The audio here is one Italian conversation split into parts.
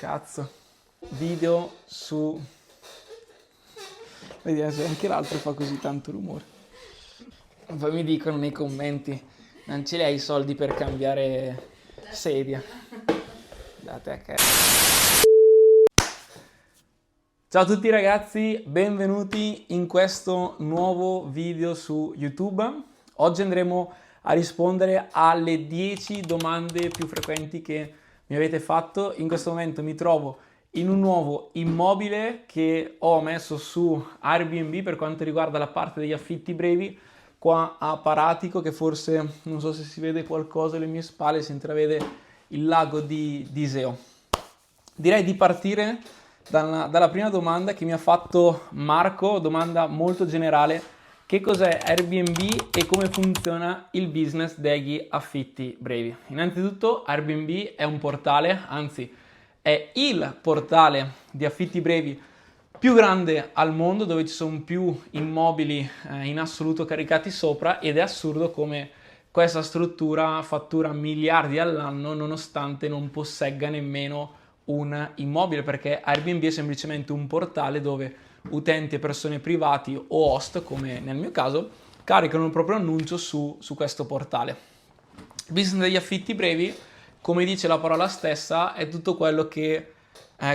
Cazzo. Video su... Vediamo se anche l'altro fa così tanto rumore. Poi mi dicono nei commenti, non ce li hai i soldi per cambiare sedia. Date a cazzo. Ciao a tutti ragazzi, benvenuti in questo nuovo video su YouTube. Oggi andremo a rispondere alle 10 domande più frequenti che mi avete fatto. In questo momento mi trovo in un nuovo immobile che ho messo su Airbnb per quanto riguarda la parte degli affitti brevi, qua a Paratico, che forse, non so se si vede qualcosa alle mie spalle, si intravede il lago di Iseo. Direi di partire dalla prima domanda che mi ha fatto Marco, domanda molto generale: che cos'è Airbnb e come funziona il business degli affitti brevi? Innanzitutto Airbnb è un portale, anzi è il portale di affitti brevi più grande al mondo, dove ci sono più immobili in assoluto caricati sopra, ed è assurdo come questa struttura fattura miliardi all'anno nonostante non possegga nemmeno un immobile, perché Airbnb è semplicemente un portale dove utenti e persone privati o host, come nel mio caso, caricano il proprio annuncio su questo portale. Il business degli affitti brevi, come dice la parola stessa, è tutto quello che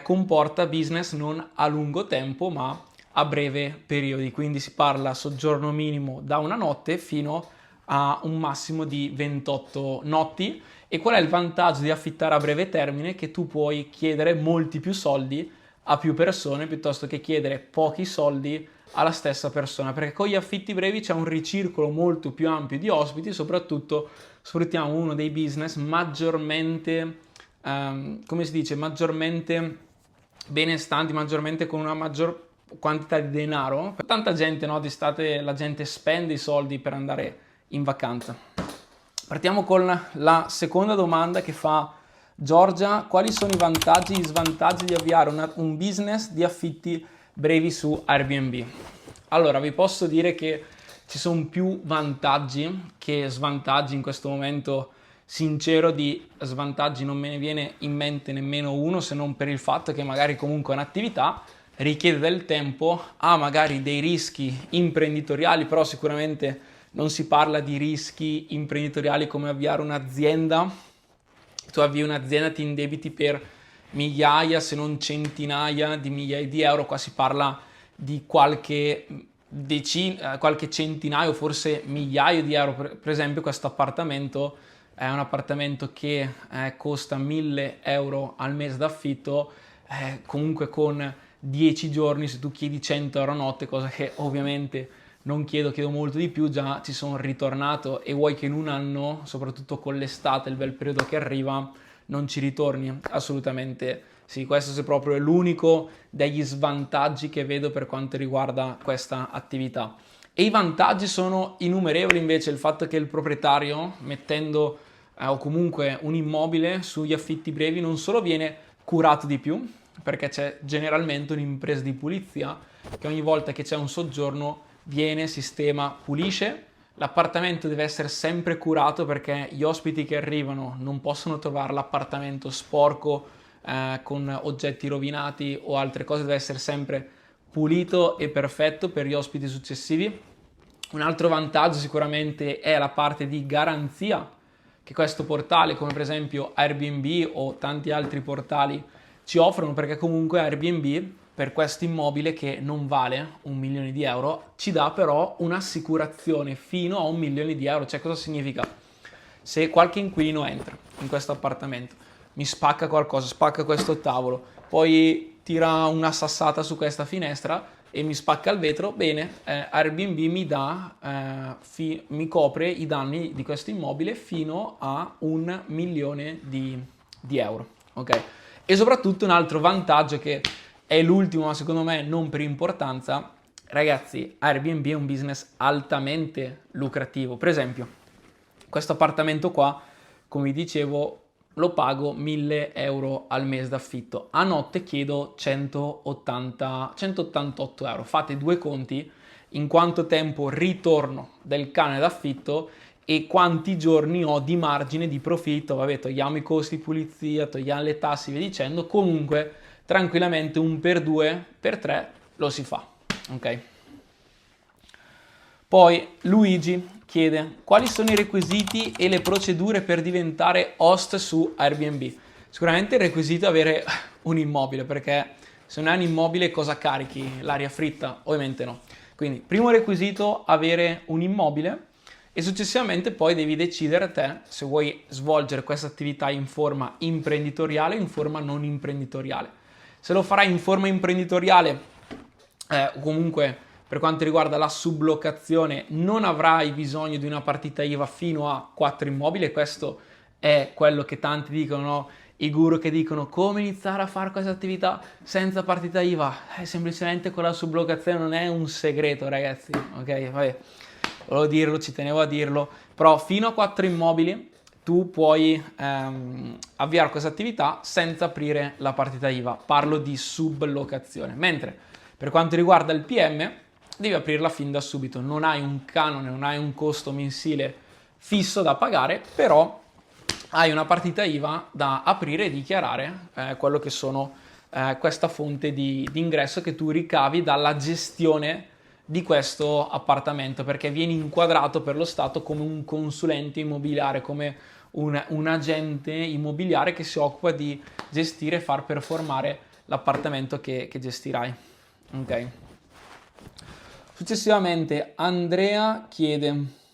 comporta business non a lungo tempo ma a breve periodi, quindi si parla soggiorno minimo da una notte fino a un massimo di 28 notti. E qual è il vantaggio di affittare a breve termine? Che tu puoi chiedere molti più soldi a più persone piuttosto che chiedere pochi soldi alla stessa persona, perché con gli affitti brevi c'è un ricircolo molto più ampio di ospiti. Soprattutto sfruttiamo uno dei business maggiormente maggiormente benestanti, maggiormente con una maggior quantità di denaro. Per tanta gente, no, d'estate la gente spende i soldi per andare in vacanza. Partiamo con la seconda domanda che fa Giorgia: quali sono i vantaggi e gli svantaggi di avviare un business di affitti brevi su Airbnb? Allora, vi posso dire che ci sono più vantaggi che svantaggi. In questo momento sincero di svantaggi non me ne viene in mente nemmeno uno, se non per il fatto che magari comunque è un'attività, richiede del tempo, ha magari dei rischi imprenditoriali, però sicuramente non si parla di rischi imprenditoriali come avviare un'azienda. Tu avvii un'azienda, ti indebiti per migliaia, se non centinaia di migliaia di euro. Qua si parla di qualche centinaio, forse migliaio di euro. Per esempio, questo appartamento è un appartamento che costa 1.000 euro al mese d'affitto, comunque con 10 giorni, se tu chiedi 100 euro a notte, cosa che ovviamente non chiedo molto di più, già ci sono ritornato, e vuoi che in un anno, soprattutto con l'estate, il bel periodo che arriva, non ci ritorni? Assolutamente sì. Questo è proprio l'unico degli svantaggi che vedo per quanto riguarda questa attività. E i vantaggi sono innumerevoli invece. Il fatto che il proprietario, mettendo o comunque un immobile sugli affitti brevi, non solo viene curato di più, perché c'è generalmente un'impresa di pulizia che ogni volta che c'è un soggiorno viene, sistema, pulisce. L'appartamento deve essere sempre curato, perché gli ospiti che arrivano non possono trovare l'appartamento sporco, con oggetti rovinati o altre cose. Deve essere sempre pulito e perfetto per gli ospiti successivi. Un altro vantaggio sicuramente è la parte di garanzia che questo portale, come per esempio Airbnb o tanti altri portali, ci offrono, perché comunque Airbnb, per questo immobile che non vale 1 milione di euro, ci dà però un'assicurazione fino a 1 milione di euro. Cioè, cosa significa? Se qualche inquilino entra in questo appartamento, mi spacca qualcosa, spacca questo tavolo, poi tira una sassata su questa finestra e mi spacca il vetro, bene, Airbnb mi copre i danni di questo immobile fino a 1 milione di euro, ok? E soprattutto un altro vantaggio, che è l'ultimo ma secondo me non per importanza, ragazzi, Airbnb è un business altamente lucrativo. Per esempio, questo appartamento qua, come vi dicevo, lo pago 1.000 euro al mese d'affitto. A notte chiedo 188 euro. Fate due conti in quanto tempo ritorno del canone d'affitto e quanti giorni ho di margine di profitto. Vabbè, togliamo i costi di pulizia, togliamo le tasse, via dicendo, comunque tranquillamente un per 2, per 3 lo si fa, ok? Poi Luigi chiede quali sono i requisiti e le procedure per diventare host su Airbnb. Sicuramente il requisito è avere un immobile, perché se non hai un immobile cosa carichi? L'aria fritta? Ovviamente no. Quindi primo requisito avere un immobile e successivamente poi devi decidere te se vuoi svolgere questa attività in forma imprenditoriale o in forma non imprenditoriale. Se lo farai in forma imprenditoriale, comunque per quanto riguarda la sublocazione, non avrai bisogno di una partita IVA fino a 4 immobili. Questo è quello che tanti dicono, no? I guru che dicono come iniziare a fare questa attività senza partita IVA. Semplicemente con la sublocazione, non è un segreto, ragazzi. Ok, vabbè, volevo dirlo, ci tenevo a dirlo. Però fino a 4 immobili tu puoi avviare questa attività senza aprire la partita IVA. Parlo di sublocazione. Mentre per quanto riguarda il PM, devi aprirla fin da subito. Non hai un canone, non hai un costo mensile fisso da pagare, però hai una partita IVA da aprire e dichiarare quello che sono questa fonte di ingresso che tu ricavi dalla gestione di questo appartamento, perché vieni inquadrato per lo Stato come un consulente immobiliare, come un agente immobiliare che si occupa di gestire e far performare l'appartamento che gestirai. Ok. Successivamente Andrea chiede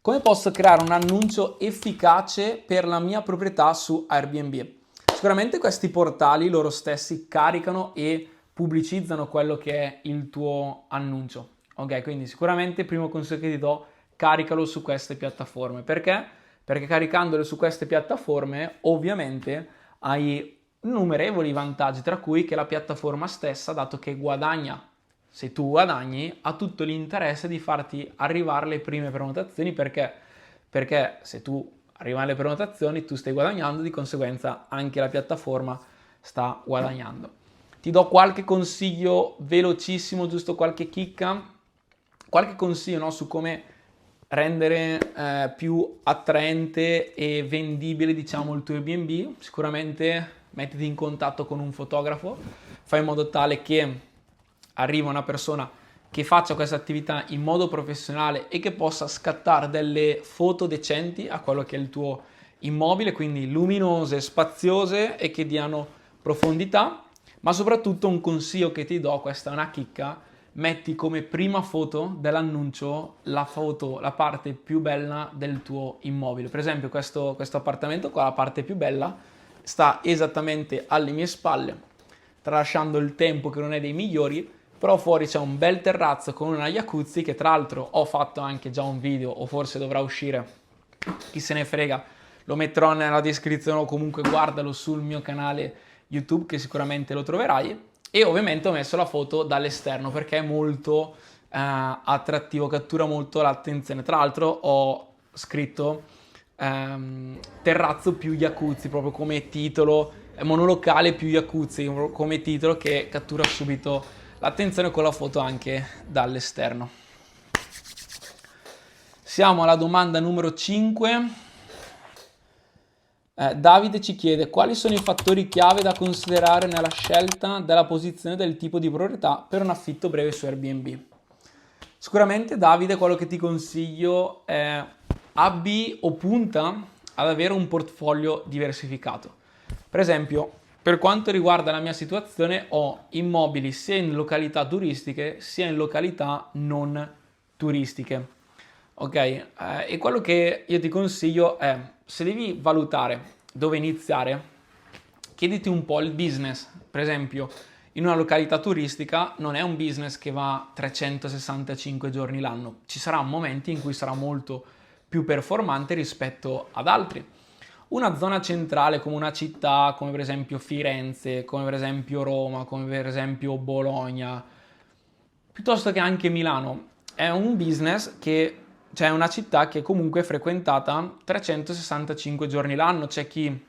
come posso creare un annuncio efficace per la mia proprietà su Airbnb. Sicuramente questi portali loro stessi caricano e pubblicizzano quello che è il tuo annuncio. Ok, quindi sicuramente il primo consiglio che ti do, caricalo su queste piattaforme. Perché? Perché caricandole su queste piattaforme ovviamente hai innumerevoli vantaggi, tra cui che la piattaforma stessa, dato che guadagna, se tu guadagni, ha tutto l'interesse di farti arrivare le prime prenotazioni, perché se tu arrivano le prenotazioni tu stai guadagnando, di conseguenza anche la piattaforma sta guadagnando. Ti do qualche consiglio velocissimo, giusto qualche chicca, qualche consiglio, no, su come rendere più attraente e vendibile, diciamo, il tuo Airbnb. Sicuramente mettiti in contatto con un fotografo, fai in modo tale che arriva una persona che faccia questa attività in modo professionale e che possa scattare delle foto decenti a quello che è il tuo immobile, quindi luminose, spaziose e che diano profondità. Ma soprattutto un consiglio che ti do, questa è una chicca, metti come prima foto dell'annuncio la parte più bella del tuo immobile. Per esempio questo appartamento qua, la parte più bella, sta esattamente alle mie spalle, tralasciando il tempo che non è dei migliori, però fuori c'è un bel terrazzo con una jacuzzi che tra l'altro ho fatto anche già un video, o forse dovrà uscire, chi se ne frega, lo metterò nella descrizione o comunque guardalo sul mio canale YouTube che sicuramente lo troverai. E ovviamente ho messo la foto dall'esterno perché è molto attrattivo, cattura molto l'attenzione. Tra l'altro ho scritto terrazzo più jacuzzi proprio come titolo, monolocale più jacuzzi come titolo, che cattura subito l'attenzione con la foto anche dall'esterno. Siamo alla domanda numero 5. Davide ci chiede quali sono i fattori chiave da considerare nella scelta della posizione del tipo di proprietà per un affitto breve su Airbnb. Sicuramente, Davide, quello che ti consiglio è abbi o punta ad avere un portfolio diversificato. Per esempio, per quanto riguarda la mia situazione, ho immobili sia in località turistiche sia in località non turistiche. Ok? E quello che io ti consiglio è, se devi valutare dove iniziare, chiediti un po' il business. Per esempio, in una località turistica non è un business che va 365 giorni l'anno. Ci saranno momenti in cui sarà molto più performante rispetto ad altri. Una zona centrale come una città, come per esempio Firenze, come per esempio Roma, come per esempio Bologna, piuttosto che anche Milano, è un business che, cioè una città che comunque è frequentata 365 giorni l'anno. C'è chi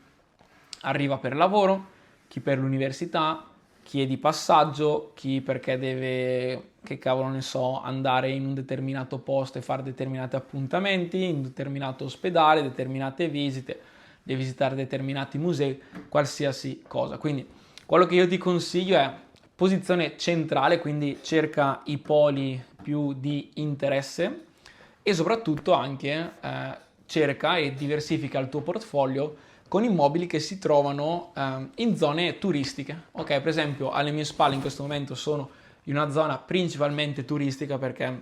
arriva per lavoro, chi per l'università, chi è di passaggio, chi perché deve, che cavolo ne so, andare in un determinato posto e fare determinati appuntamenti, in un determinato ospedale, determinate visite, devi visitare determinati musei, qualsiasi cosa. Quindi quello che io ti consiglio è posizione centrale, quindi cerca i poli più di interesse e soprattutto anche cerca e diversifica il tuo portfolio con immobili che si trovano in zone turistiche. Ok, per esempio alle mie spalle in questo momento sono in una zona principalmente turistica perché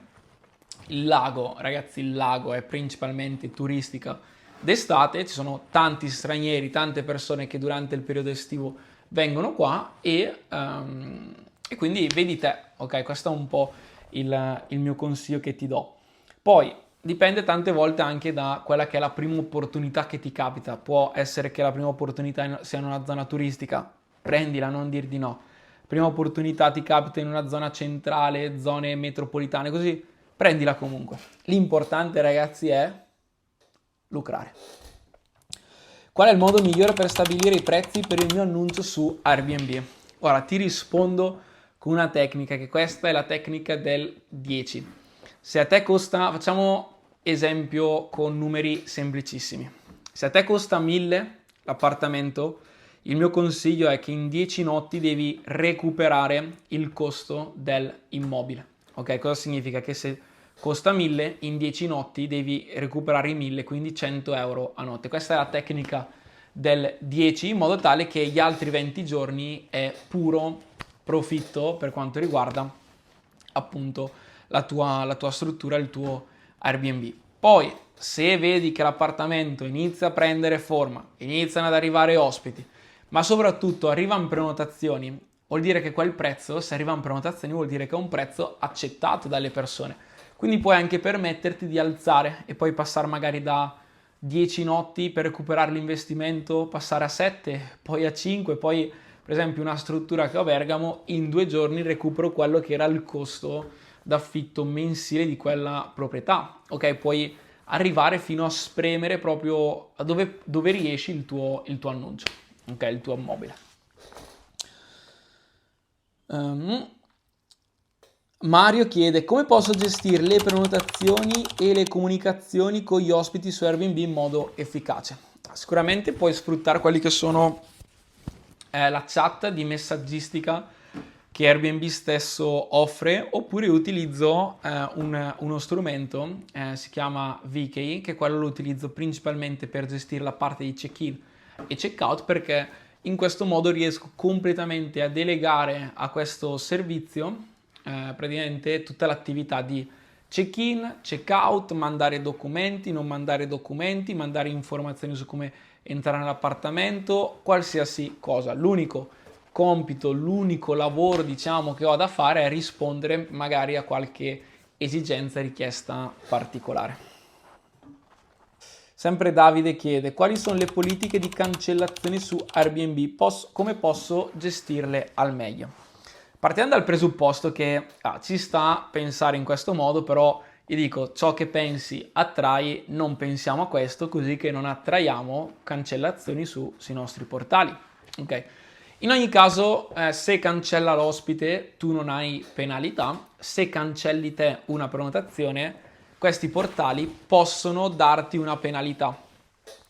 il lago, ragazzi, il lago è principalmente turistica d'estate, ci sono tanti stranieri, tante persone che durante il periodo estivo vengono qua e quindi vedi te, ok? Questo è un po' il mio consiglio che ti do. Poi dipende tante volte anche da quella che è la prima opportunità che ti capita. Può essere che la prima opportunità sia in una zona turistica, prendila, non dir di no. Prima opportunità ti capita in una zona centrale, zone metropolitane, così prendila comunque. L'importante, ragazzi, è lucrare. Qual è il modo migliore per stabilire i prezzi per il mio annuncio su Airbnb? Ora ti rispondo con una tecnica, che questa è la tecnica del 10. Se a te costa, facciamo esempio con numeri semplicissimi. Se a te costa 1000 l'appartamento, il mio consiglio è che in 10 notti devi recuperare il costo dell'immobile. Ok, cosa significa? Che se costa 1000, in 10 notti devi recuperare i 1000, quindi 100 euro a notte. Questa è la tecnica del 10, in modo tale che gli altri 20 giorni è puro profitto per quanto riguarda appunto la tua struttura, il tuo Airbnb. Poi, se vedi che l'appartamento inizia a prendere forma, iniziano ad arrivare ospiti, ma soprattutto arrivano prenotazioni, vuol dire che quel prezzo, se arrivano prenotazioni, vuol dire che è un prezzo accettato dalle persone. Quindi puoi anche permetterti di alzare e poi passare magari da 10 notti per recuperare l'investimento, passare a 7, poi a 5, poi per esempio una struttura che ho a Bergamo, in 2 giorni recupero quello che era il costo d'affitto mensile di quella proprietà. Ok, puoi arrivare fino a spremere proprio a dove riesci il tuo annuncio, ok, il tuo immobile. Mario chiede come posso gestire le prenotazioni e le comunicazioni con gli ospiti su Airbnb in modo efficace. Sicuramente puoi sfruttare quelli che sono la chat di messaggistica che Airbnb stesso offre, oppure utilizzo uno strumento, si chiama VK, che quello lo utilizzo principalmente per gestire la parte di check-in e check-out, perché in questo modo riesco completamente a delegare a questo servizio praticamente tutta l'attività di check-in, check-out, mandare documenti, non mandare documenti, mandare informazioni su come entrare nell'appartamento, qualsiasi cosa. L'unico compito, l'unico lavoro, diciamo, che ho da fare è rispondere magari a qualche esigenza, richiesta particolare. Sempre Davide chiede quali sono le politiche di cancellazione su Airbnb, come posso gestirle al meglio. Partiamo dal presupposto che ci sta a pensare in questo modo, però io dico ciò che pensi attrai, non pensiamo a questo, così che non attraiamo cancellazioni sui nostri portali. Ok. In ogni caso, se cancella l'ospite, tu non hai penalità. Se cancelli te una prenotazione, questi portali possono darti una penalità.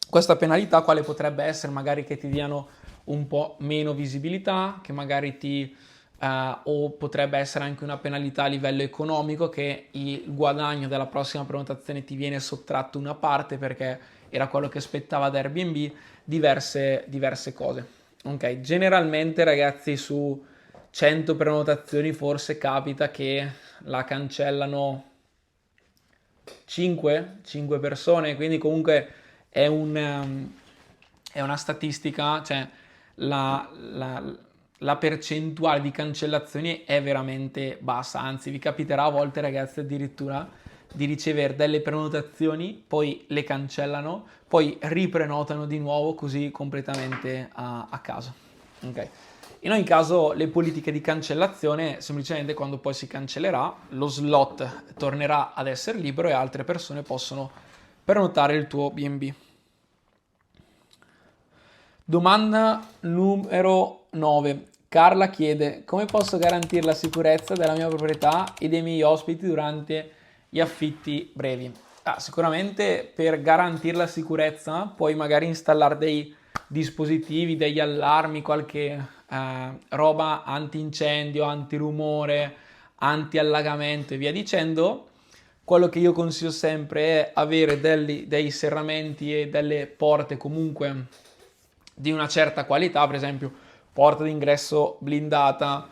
Questa penalità quale potrebbe essere? Magari che ti diano un po' meno visibilità, che magari o potrebbe essere anche una penalità a livello economico, che il guadagno della prossima prenotazione ti viene sottratto una parte perché era quello che spettava ad Airbnb, diverse cose. Ok, generalmente ragazzi su 100 prenotazioni forse capita che la cancellano 5 persone, quindi comunque è una statistica, cioè la percentuale di cancellazioni è veramente bassa, anzi vi capiterà a volte ragazzi addirittura di ricevere delle prenotazioni, poi le cancellano, poi riprenotano di nuovo così completamente a caso. Ok. In ogni caso le politiche di cancellazione semplicemente quando poi si cancellerà lo slot tornerà ad essere libero e altre persone possono prenotare il tuo B&B. Domanda numero 9. Carla chiede: come posso garantire la sicurezza della mia proprietà e dei miei ospiti durante gli affitti brevi? Sicuramente per garantire la sicurezza puoi magari installare dei dispositivi, degli allarmi, qualche roba antincendio, antirumore, anti-allagamento e via dicendo. Quello che io consiglio sempre è avere dei serramenti e delle porte comunque di una certa qualità, per esempio porta d'ingresso blindata,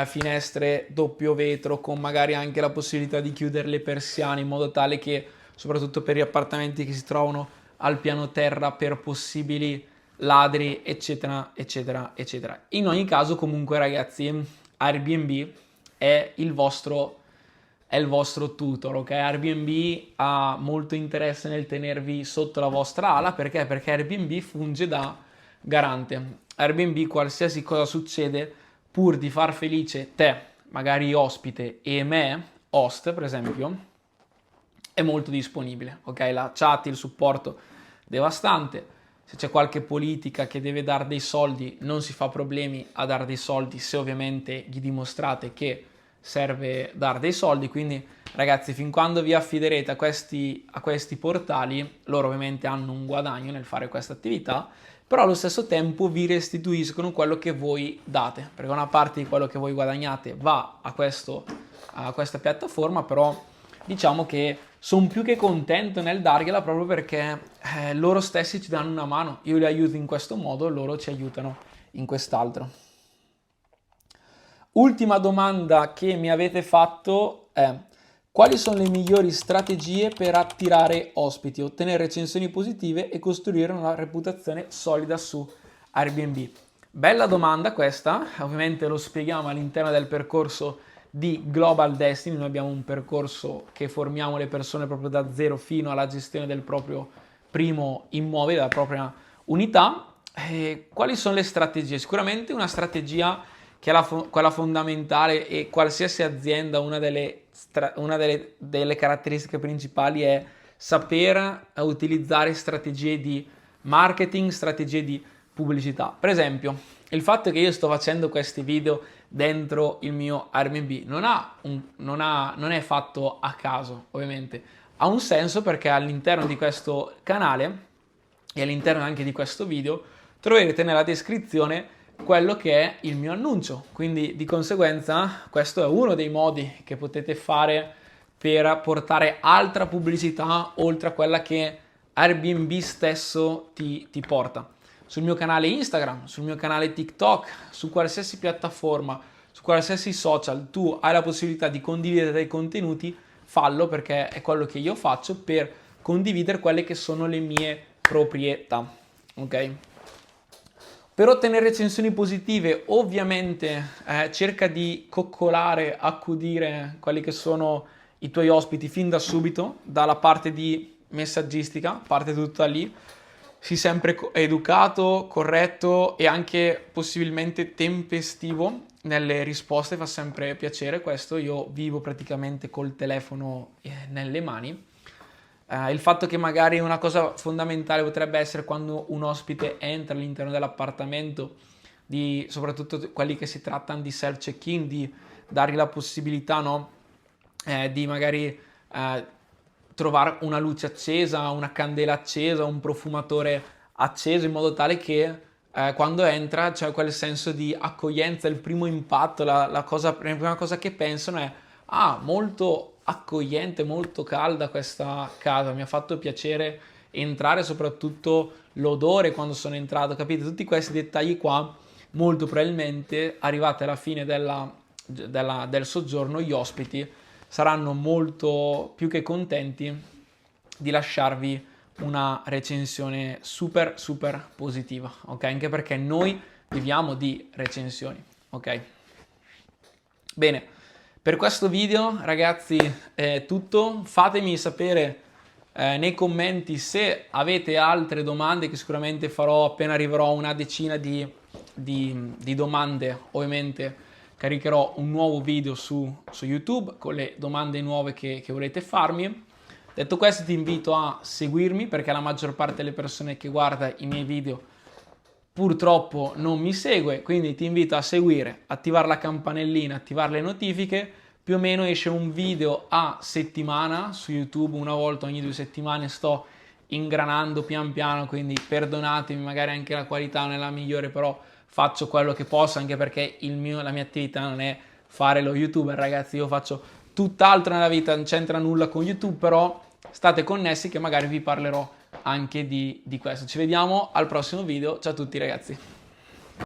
finestre doppio vetro con magari anche la possibilità di chiudere le persiane in modo tale che, soprattutto per gli appartamenti che si trovano al piano terra, per possibili ladri, eccetera, eccetera, eccetera. In ogni caso, comunque, ragazzi, Airbnb è il vostro tutor, ok? Airbnb ha molto interesse nel tenervi sotto la vostra ala, perché? Perché Airbnb funge da garante. Airbnb, qualsiasi cosa succede, pur di far felice te, magari ospite, e me, host, per esempio, è molto disponibile, ok? La chat, il supporto devastante. Se c'è qualche politica che deve dare dei soldi, non si fa problemi a dare dei soldi, se ovviamente gli dimostrate che serve dare dei soldi. Quindi, ragazzi, fin quando vi affiderete a questi portali, loro ovviamente hanno un guadagno nel fare questa attività, però allo stesso tempo vi restituiscono quello che voi date, perché una parte di quello che voi guadagnate va a questa piattaforma, però diciamo che sono più che contento nel dargliela, proprio perché loro stessi ci danno una mano. Io li aiuto in questo modo, loro ci aiutano in quest'altro. Ultima domanda che mi avete fatto è: quali sono le migliori strategie per attirare ospiti, ottenere recensioni positive e costruire una reputazione solida su Airbnb? Bella domanda questa, ovviamente lo spieghiamo all'interno del percorso di Global Destiny. Noi abbiamo un percorso che formiamo le persone proprio da zero fino alla gestione del proprio primo immobile, della propria unità. Quali sono le strategie? Sicuramente una strategia che è quella fondamentale, e qualsiasi azienda, una delle caratteristiche principali è saper utilizzare strategie di marketing, strategie di pubblicità. Per esempio, il fatto che io sto facendo questi video dentro il mio Airbnb non è fatto a caso, ovviamente. Ha un senso, perché all'interno di questo canale e all'interno anche di questo video troverete nella descrizione quello che è il mio annuncio, quindi di conseguenza questo è uno dei modi che potete fare per portare altra pubblicità oltre a quella che Airbnb stesso ti porta. Sul mio canale Instagram, sul mio canale TikTok, su qualsiasi piattaforma, su qualsiasi social tu hai la possibilità di condividere dei contenuti, fallo, perché è quello che io faccio per condividere quelle che sono le mie proprietà, ok? Per ottenere recensioni positive, ovviamente cerca di coccolare, accudire quelli che sono i tuoi ospiti fin da subito, dalla parte di messaggistica, parte tutta lì. Sii sempre educato, corretto e anche possibilmente tempestivo nelle risposte, fa sempre piacere questo. Io vivo praticamente col telefono nelle mani. Il fatto che magari una cosa fondamentale potrebbe essere, quando un ospite entra all'interno dell'appartamento, soprattutto quelli che si trattano di self check-in, di dargli la possibilità, no? Di magari trovare una luce accesa, una candela accesa, un profumatore acceso, in modo tale che quando entra c'è quel senso di accoglienza. Il primo impatto, la prima cosa che pensano è: ah, molto accogliente, molto calda questa casa, mi ha fatto piacere entrare, soprattutto l'odore quando sono entrato, capite? Tutti questi dettagli qua, molto probabilmente arrivate alla fine del soggiorno, gli ospiti saranno molto più che contenti di lasciarvi una recensione super super positiva, ok? Anche perché noi viviamo di recensioni, ok? Bene. Per questo video, ragazzi, è tutto. Fatemi sapere nei commenti se avete altre domande, che sicuramente farò appena arriverò a una decina di domande. Ovviamente caricherò un nuovo video su YouTube con le domande nuove che volete farmi. Detto questo, ti invito a seguirmi, perché la maggior parte delle persone che guarda i miei video purtroppo non mi segue, quindi ti invito a seguire, attivare la campanellina, attivare le notifiche. Più o meno esce un video a settimana su YouTube, una volta ogni 2 settimane. Sto ingranando pian piano, quindi perdonatemi, magari anche la qualità non è la migliore, però faccio quello che posso, anche perché la mia attività non è fare lo YouTuber, ragazzi. Io faccio tutt'altro nella vita, non c'entra nulla con YouTube, però state connessi che magari vi parlerò anche di questo. Ci vediamo al prossimo video. Ciao a tutti, ragazzi.